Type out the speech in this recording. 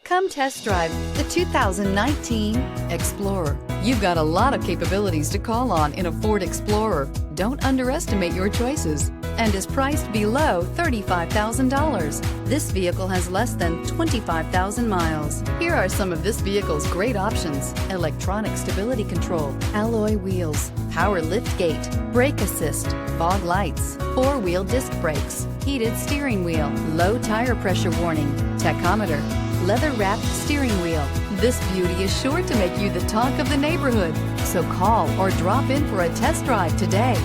Come test drive the 2019 Explorer. You've got a lot of capabilities to call on in a Ford Explorer. Don't underestimate your choices, and is priced below $35,000. This vehicle has less than 25,000 miles. Here are some of this vehicle's great options: electronic stability control, alloy wheels, power liftgate, brake assist, fog lights, four-wheel disc brakes, heated steering wheel, low tire pressure warning, tachometer, leather-wrapped steering wheel. This beauty is sure to make you the talk of the neighborhood. So call or drop in for a test drive today.